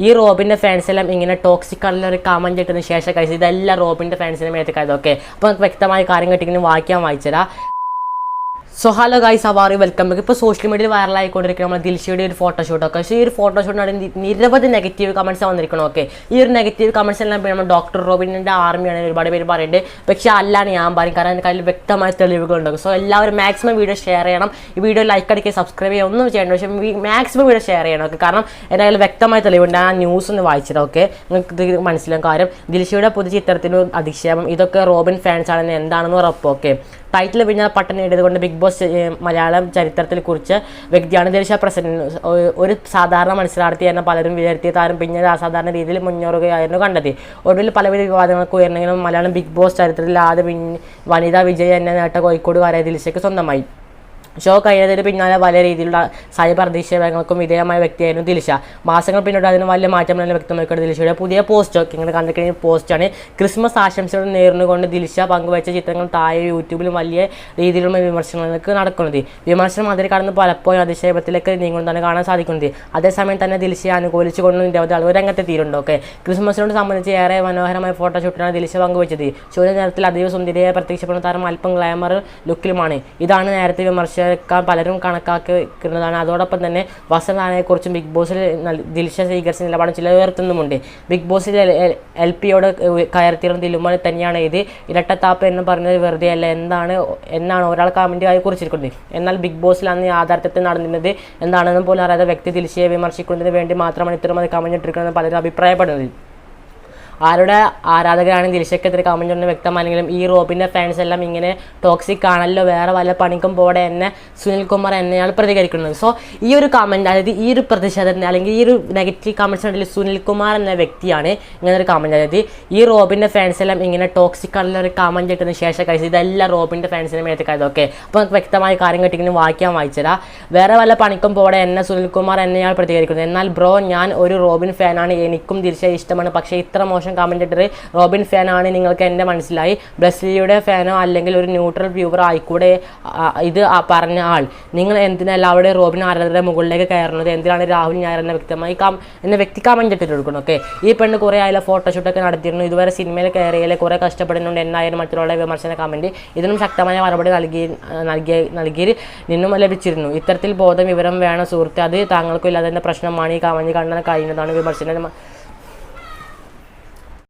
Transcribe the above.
ഈ റോബിൻ്റെ ഫാൻസ് എല്ലാം ഇങ്ങനെ ടോക്സിക് ആയിട്ടുള്ള ഒരു കമൻറ്റ് ഇട്ടതിന് ശേഷം കഴിച്ചത് ഇതെല്ലാം റോബിൻ്റെ ഫാൻസിനെ മേത്തേക്കായത്. ഓക്കെ, അപ്പോൾ നമുക്ക് വ്യക്തമായ കാര്യം കേട്ടിങ്ങനെ വായിച്ചുതരാം. So hello guys, how are you? Welcome back. ഇപ്പോൾ സോഷ്യൽ മീഡിയയിൽ വൈറലായിക്കൊണ്ടിരിക്കുന്ന നമ്മൾ ദിൽഷയുടെ ഒരു ഫോട്ടോഷൂട്ടൊക്കെ. പക്ഷേ ഈ ഒരു ഫോട്ടോഷൂട്ടിനാണ് നിരവധി നെഗറ്റീവ് കമൻറ്റ്സ് വന്നിരിക്കണം. ഓക്കെ, ഈ ഒരു നെഗറ്റീവ് കമൻറ്റ്സ് എല്ലാം നമ്മൾ ഡോക്ടർ റോബിൻ്റെ ആർമിയാണ് ഒരുപാട് പേര് പറയുന്നുണ്ട്. പക്ഷേ അല്ലാണ് ഞാൻ പറയും, കാരണം എൻ്റെ കയ്യിൽ വ്യക്തമായ തെളിവുകളുണ്ട്. സോ എല്ലാവരും മാക്സിമം വീഡിയോ ഷെയർ ചെയ്യണം. ഈ വീഡിയോ ലൈക്ക് അടിക്കുക, സബ്സ്ക്രൈബ് ചെയ്യുക, ഒന്നും ചെയ്യണം. പക്ഷേ മാക്സിമം വീഡിയോ ഷെയർ ചെയ്യണം. ഓക്കെ, കാരണം എൻ്റെ കയ്യിൽ വ്യക്തമായ തെളിവുണ്ട്. ആ ന്യൂസ് ഒന്ന് വായിച്ചത്. ഓക്കെ, നിങ്ങൾക്ക് ഇത് മനസ്സിലാകും കാര്യം. ദിൽഷയുടെ പുതിയ ചിത്രത്തിനും അധിക്ഷേപം, ഇതൊക്കെ റോബിൻ ഫാൻസ് ആണെന്ന് എന്താണെന്ന് ഉറപ്പ്. ഓക്കെ, ടൈറ്റിൽ പിന്നെ പട്ടം നേടിയതുകൊണ്ട് ബിഗ് ബോസ് മലയാളം ചരിത്രത്തിൽ കുറിച്ച വ്യക്തിയാണ് ദിൽഷ പ്രസിഡന്റ്. ഒരു സാധാരണ മത്സരാർത്ഥി എന്ന പലരും വിലയിരുത്തിയ താരം പിന്നീട് അസാധാരണ രീതിയിൽ മുന്നേറുകയായിരുന്നു കണ്ടെത്തി. ഒടുവിൽ പലവിധ വിവാദങ്ങൾക്ക് ഉയർന്നെങ്കിലും മലയാളം ബിഗ് ബോസ് ചരിത്രത്തിൽ ആദ്യ വനിതാ വിജയ എന്ന നേട്ട കോഴിക്കോടുകാരായ ദിൽഷയ്ക്ക് സ്വന്തമായി. ഷോ കഴിഞ്ഞതിന് പിന്നാലെ വലിയ രീതിയിലുള്ള സൈബർ അധിക്ഷേപങ്ങൾക്കും വിധേയമായ വ്യക്തിയായിരുന്നു ദിൽഷ. മാസങ്ങൾ പിന്നീട് അതിന് വലിയ മാറ്റം തന്നെ വ്യക്തമാക്കിയ ദിൽഷയുടെ പുതിയ പോസ്റ്റ്. ഇങ്ങനെ കണ്ടിരിക്കുന്ന പോസ്റ്റാണ്. ക്രിസ്മസ് ആശംസകൾ നേർന്നുകൊണ്ട് ദിൽഷ പങ്കുവച്ച ചിത്രങ്ങൾ താഴെ യൂട്യൂബിലും വലിയ രീതിയിലുള്ള വിമർശനങ്ങൾക്ക് നടക്കുന്നത്. വിമർശനം അതിൽ കടന്ന് പലപ്പോഴും അധിക്ഷേപത്തിലേക്ക് നീങ്ങുന്നതാണ് കാണാൻ സാധിക്കുന്നത്. അതേസമയം തന്നെ ദിൽഷയെ അനുകൂലിച്ചുകൊണ്ട് നിരവധി ആളുകൾ രംഗത്തെത്തിയിട്ടുണ്ട്. ഓക്കെ, ക്രിസ്മസിനോട് സംബന്ധിച്ച് ഏറെ മനോഹരമായ ഫോട്ടോഷൂട്ടിനാണ് ദിൽഷ പങ്കുവച്ചത്. ഷോയുടെ നേരത്തിൽ അതീവ സുന്ദരിയായ പ്രത്യക്ഷപ്പെടുന്ന താരം അല്പം ഗ്ലാമർ ലുക്കിലുമാണ്. ഇതാണ് നേരത്തെ വിമർശിക്കാൻ പലരും കണക്കാക്കുന്നതാണ്. അതോടൊപ്പം തന്നെ വസന്തനെക്കുറിച്ചും ബിഗ് ബോസിൽ ദിൽഷ സ്വീകരിച്ച നിലപാട് ചിലർ ഉയർത്തുന്നുമുണ്ട്. ബിഗ് ബോസിൽ LPയോട് കയർത്തിയിരുന്ന തിരുമല തന്നെയാണ് ഇത് ഇരട്ടത്താപ്പ് എന്ന് പറഞ്ഞത് വെറുതെ അല്ല എന്നാണ് ഒരാൾ കമൻറ്റായി കുറിച്ചിരിക്കുന്നത്. എന്നാൽ ബിഗ് ബോസിൽ അന്ന് യാഥാർത്ഥ്യത്തിൽ നടന്നിരുന്നത് എന്താണെന്ന് പോലും അറിയാത്ത വ്യക്തി ദിൽഷയെ വിമർശിക്കുന്നതിന് വേണ്ടി മാത്രമാണ് ഇത്തരം കമന്റ് ഇട്ടിരിക്കുന്നത് പലരും അഭിപ്രായപ്പെടുന്നത്. ആരുടെ ആരാധകരാണ് ദിൽഷയ്ക്കെതിരെ കമൻറ്റ് ഒന്നും വ്യക്തമാണെങ്കിലും ഈ റോബിൻ്റെ ഫാൻസ് എല്ലാം ഇങ്ങനെ ടോക്സിക് ആണല്ലോ, വേറെ വല്ല പണിക്കും പോടെ എന്നെ സുനിൽകുമാർ എന്നെയാണ് പ്രതികരിക്കുന്നത്. സോ ഈ ഒരു കമൻറ്റ്, അതായത് ഈ ഒരു പ്രതിഷേധത്തിന് അല്ലെങ്കിൽ ഈ ഒരു നെഗറ്റീവ് കമൻറ്റ്സിനുള്ളിൽ സുനിൽകുമാർ എന്ന വ്യക്തിയാണ് ഇങ്ങനെ ഒരു കമൻറ്റ്. അതായത് ഈ റോബിൻ്റെ ഫാൻസ് എല്ലാം ഇങ്ങനെ ടോക്സിക് ആയിട്ടുള്ള ഒരു കമൻറ്റ് ഇട്ടതിന് ശേഷം കഴിച്ചത് ഇതെല്ലാം റോബിൻ്റെ ഫാൻസിനെ മേത്തേക്കായത്. ഓക്കെ, അപ്പോൾ നമുക്ക് വ്യക്തമായ കാര്യം കേട്ടിങ്ങനെ വായിച്ചുതരാം. വേറെ വല്ല പണിക്കും പോടെ എന്നെ സുനിൽകുമാർ എന്നെയാണ് പ്രതികരിക്കുന്നത്. എന്നാൽ ബ്രോ, ഞാൻ ഒരു റോബിൻ ഫാനാണ്, എനിക്കും ദിൽഷയെ ഇഷ്ടമാണ്. പക്ഷേ ഇത്ര മോശം കമൻറ്റർ റോബിൻ ഫാനാണ് നിങ്ങൾക്ക് എന്നെ മനസ്സിലായി. ബ്രസ്ലിയുടെ ഫാനോ അല്ലെങ്കിൽ ഒരു ന്യൂട്രൽ വ്യൂവർ ആയിക്കൂടെ ഇത് പറഞ്ഞ ആൾ. നിങ്ങൾ എന്തിനല്ല അവിടെ റോബിൻ ആരാധകരുടെ മുകളിലേക്ക് കയറുന്നത്? എന്തിനാണ് രാഹുൽ നായർ എന്ന വ്യക്തി കമൻറ്റ് ഇട്ടിട്ട് കൊടുക്കണം. ഓക്കെ, ഈ പെണ്ണ് കുറേ ആയാലും ഫോട്ടോഷൂട്ടൊക്കെ നടത്തിയിരുന്നു, ഇതുവരെ സിനിമയിൽ കയറിയാലേ കുറേ കഷ്ടപ്പെടുന്നുണ്ട് എന്നായിരുന്നു മറ്റുള്ള വിമർശന കമൻറ്റ്. ഇതിനും ശക്തമായ മറുപടി നൽകി നിന്നും ലഭിച്ചിരുന്നു. ഇത്തരത്തിൽ ബോധം വിവരം വേണം സുഹൃത്ത്, അത് താങ്കൾക്കും ഇല്ലാതെ പ്രശ്നമാണ്. ഈ കമൻറ്റ് കാണാൻ കഴിയുന്നതാണ് വിമർശനം